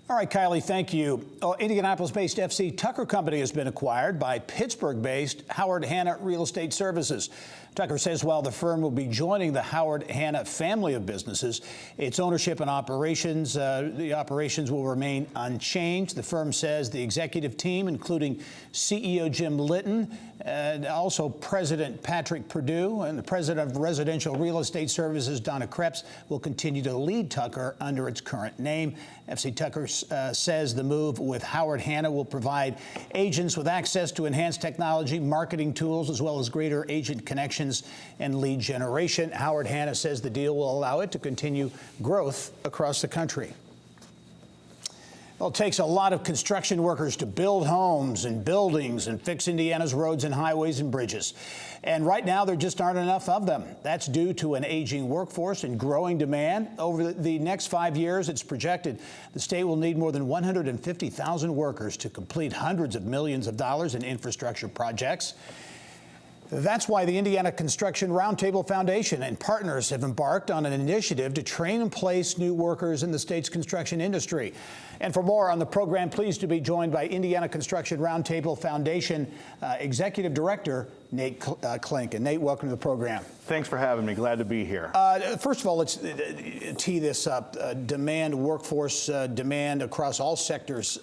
All right, Kylie, thank you. Indianapolis-based FC Tucker Company has been acquired by Pittsburgh-based Howard Hanna Real Estate Services. Tucker says while the firm will be joining the Howard Hanna family of businesses, its ownership and the operations will remain unchanged. The firm says the executive team, including CEO Jim Litton, and also President Patrick Perdue and the President of Residential Real Estate Services, Donna Krebs, will continue to lead Tucker under its current name. FC Tucker says the move with Howard Hanna will provide agents with access to enhanced technology, marketing tools, as well as greater agent connections and lead generation. Howard Hanna says the deal will allow it to continue growth across the country. Well, it takes a lot of construction workers to build homes and buildings and fix Indiana's roads and highways and bridges. And right now, there just aren't enough of them. That's due to an aging workforce and growing demand. Over the next 5 years, it's projected the state will need more than 150,000 workers to complete hundreds of millions of dollars in infrastructure projects. That's why the Indiana Construction Roundtable Foundation and partners have embarked on an initiative to train and place new workers in the state's construction industry. And for more on the program, pleased to be joined by Indiana Construction Roundtable Foundation Executive Director Nate Klinck. And Nate, welcome to the program. Thanks for having me. Glad to be here. First of all, let's tee this up. Workforce demand across all sectors,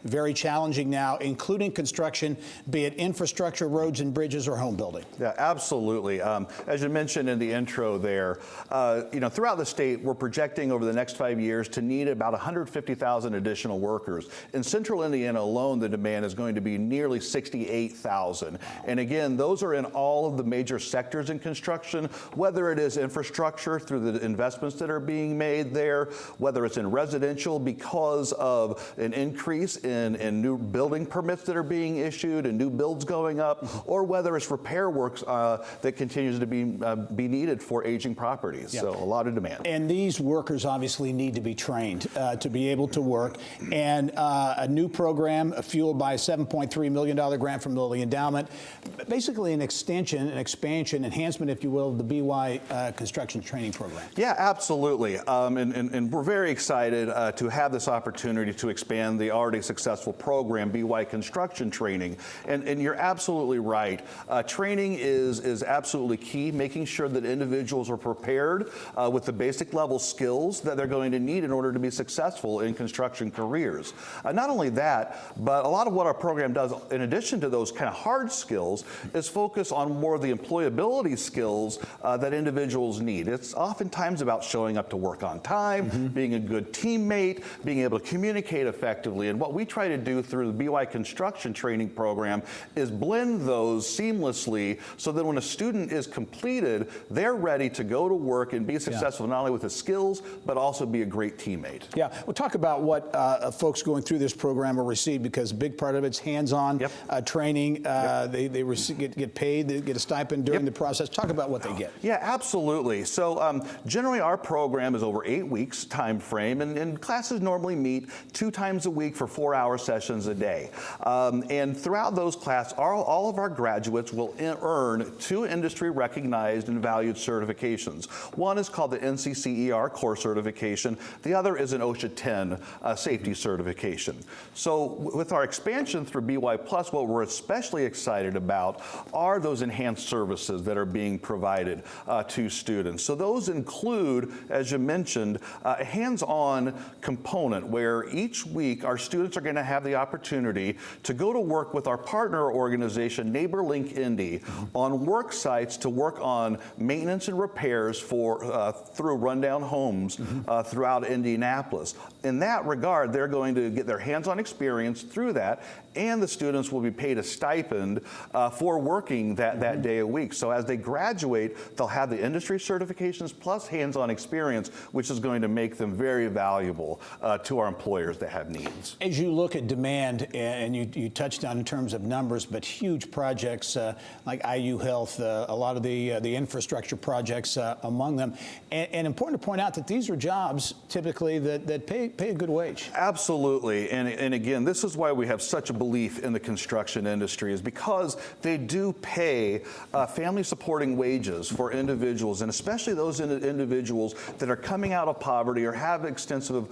very challenging now, including construction, be it infrastructure, roads and bridges, or home building. Yeah, absolutely. As you mentioned in the intro there, throughout the state, we're projecting over the next 5 years to need about 150,000 additional workers. In central Indiana alone, the demand is going to be nearly 68,000. And again, those are in all of the major sectors in construction, whether it is infrastructure through the investments that are being made there, whether it's in residential because of an increase in new building permits that are being issued and new builds going up, or whether it's repair works that continues to be needed for aging properties. Yeah. So a lot of demand. And these workers obviously need to be trained to be able to work. And a new program fueled by a $7.3 million grant from the Lilly Endowment, basically an extension, an expansion, enhancement, if you will, of the BY construction training program. Yeah, absolutely. And we're very excited to have this opportunity to expand the already successful program, BY construction training. And you're absolutely right. Training is absolutely key, making sure that individuals are prepared with the basic level skills that they're going to need in order to be successful in construction careers. Not only that, but a lot of what our program does, in addition to those kind of hard skills, is focus on more of the employability skills that individuals need. It's oftentimes about showing up to work on time, being a good teammate, being able to communicate effectively. And what we try to do through the BY construction training program is blend those seamlessly so that when a student is completed, they're ready to go to work and be successful not only with the skills, but also be a great teammate. Yeah, we'll talk about what folks going through this program will receive, because a big part of it's hands-on training. They get paid, they get a stipend during the process. Talk about what they get. Yeah, absolutely. So generally our program is over 8 weeks time frame, and classes normally meet 2 times a week for 4-hour sessions a day. And throughout those classes, all of our graduates will earn 2 industry recognized and valued certifications. One is called the NCCER core certification. The other is an OSHA 10 safety certification. So with our expansion through BY Plus, what we're especially excited about are those enhanced services that are being provided to students. So those include, as you mentioned, a hands-on component where each week our students are going to have the opportunity to go to work with our partner organization, NeighborLink Indy, on work sites to work on maintenance and repairs through rundown homes throughout Indianapolis. In that regard, they're going to get their hands-on experience through that, and the students will be paid a stipend for working that day a week. So as they graduate, they'll have the industry certifications plus hands-on experience, which is going to make them very valuable to our employers that have needs. As you look at demand, and you touched on in terms of numbers, but huge projects like IU Health, a lot of the infrastructure projects among them, and important to point out that these are jobs typically that pay a good wage. Absolutely, and again, this is why we have such a belief in the construction industry, is because they do do pay family supporting wages for individuals, and especially those individuals that are coming out of poverty or have extensive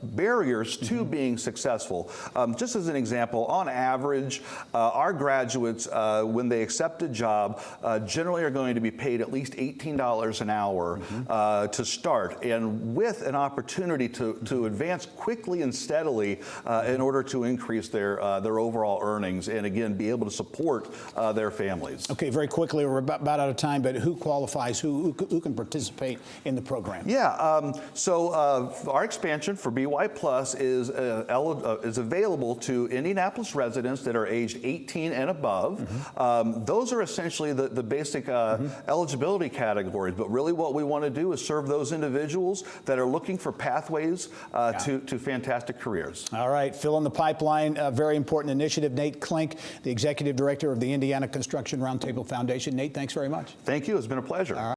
barriers to being successful. Just as an example, on average, our graduates, when they accept a job, generally are going to be paid at least $18 an hour to start, and with an opportunity to advance quickly and steadily in order to increase their overall earnings and again be able to support their families. Okay, very quickly, we're about out of time, but who qualifies? Who can participate in the program? Yeah, so our expansion for BY Plus is available to Indianapolis residents that are aged 18 and above. Those are essentially the basic eligibility categories, but really what we want to do is serve those individuals that are looking for pathways to fantastic careers. All right, fill in the pipeline, a very important initiative. Nate Klinck, the Executive Director of the Indiana Construction Roundtable Foundation. Nate, thanks very much. Thank you, it's been a pleasure. All right.